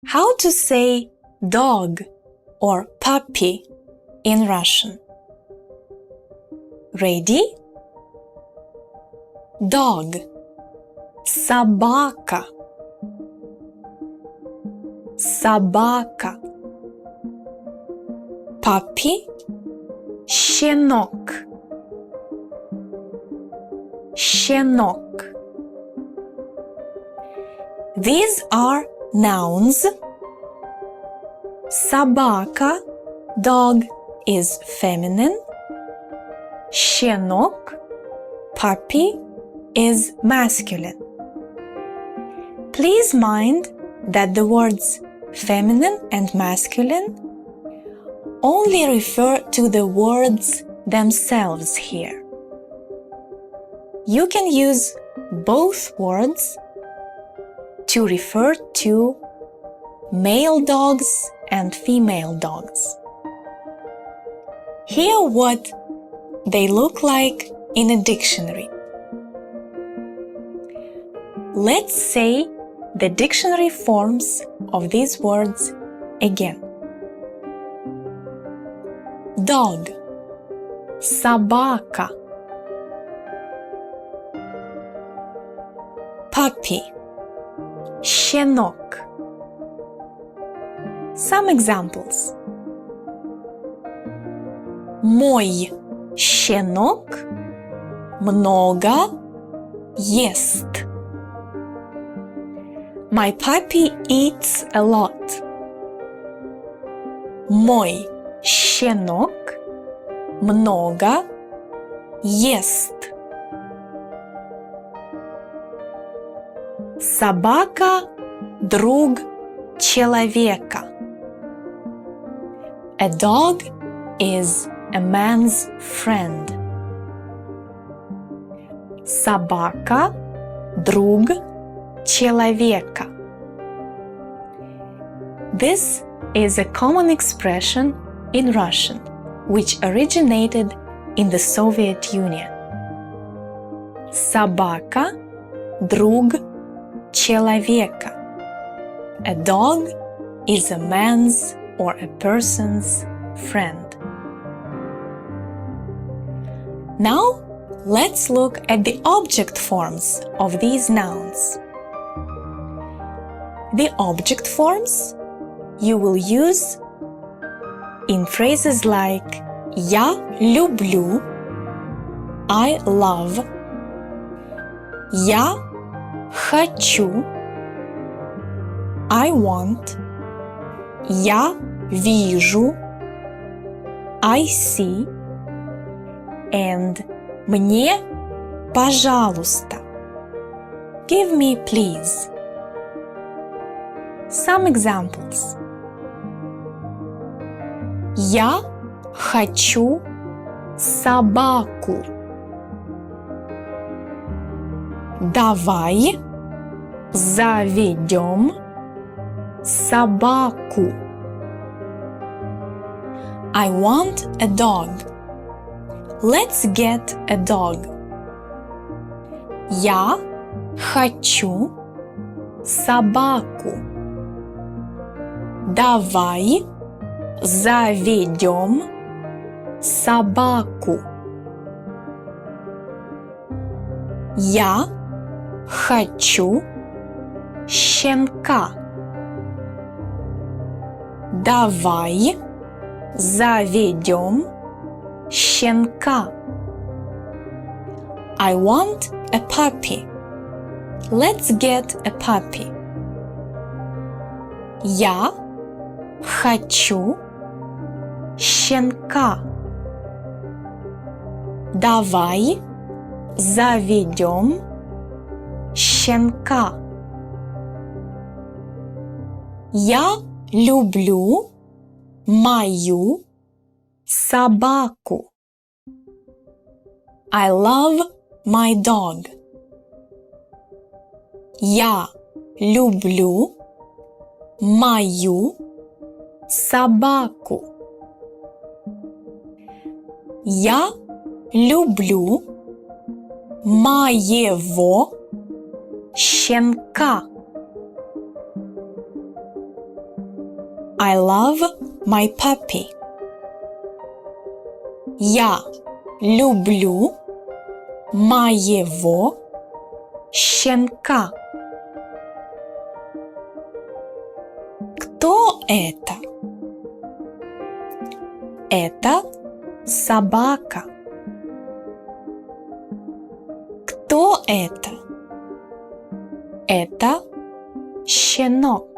How to say dog or puppy in Russian? Ready? Dog. Собака. Собака. Puppy. Щенок. Щенок. These are nouns. Собака, dog, is feminine. Щенок, puppy, is masculine. Please mind that the words feminine and masculine only refer to the words themselves here. You can use both words to refer to male dogs and female dogs. Hear what they look like in a dictionary. Let's say the dictionary forms of these words again. Dog. Собака. Puppy. Щенок. Some examples. Мой щенок много ест. My puppy eats a lot. Мой щенок много ест. Собака – друг человека. A dog is a man's friend. Собака – друг человека. This is a common expression in Russian, which originated in the Soviet Union. Собака – друг человека. A dog is a man's or a person's friend. Now, let's look at the object forms of these nouns. The object forms you will use in phrases like Я люблю, I love, Я хочу, I want, Я вижу, I see, and Мне, пожалуйста, give me please. Some examples. Я хочу собаку. Давай заведем собаку. I want a dog. Let's get a dog. Я хочу собаку. Давай заведем собаку. Я хочу щенка. Давай заведем щенка. I want a puppy. Let's get a puppy. Я хочу щенка. Давай заведем щенка. Я люблю мою собаку. I love my dog. Я люблю мою собаку. Я люблю моего щенка. I love my puppy. Я люблю моего щенка. Кто это? Это собака. Кто это? Это щенок.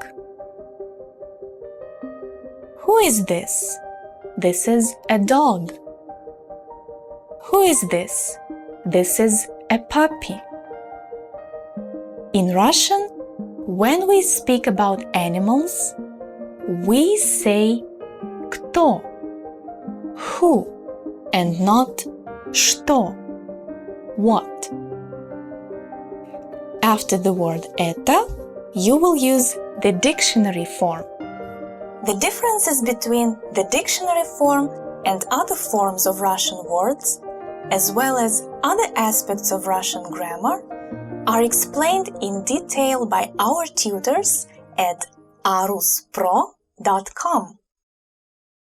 Who is this? This is a dog. Who is this? This is a puppy. In Russian, when we speak about animals, we say кто, who, and not что, what. After the word это, you will use the dictionary form. The differences between the dictionary form and other forms of Russian words, as well as other aspects of Russian grammar, are explained in detail by our tutors at aruspro.com.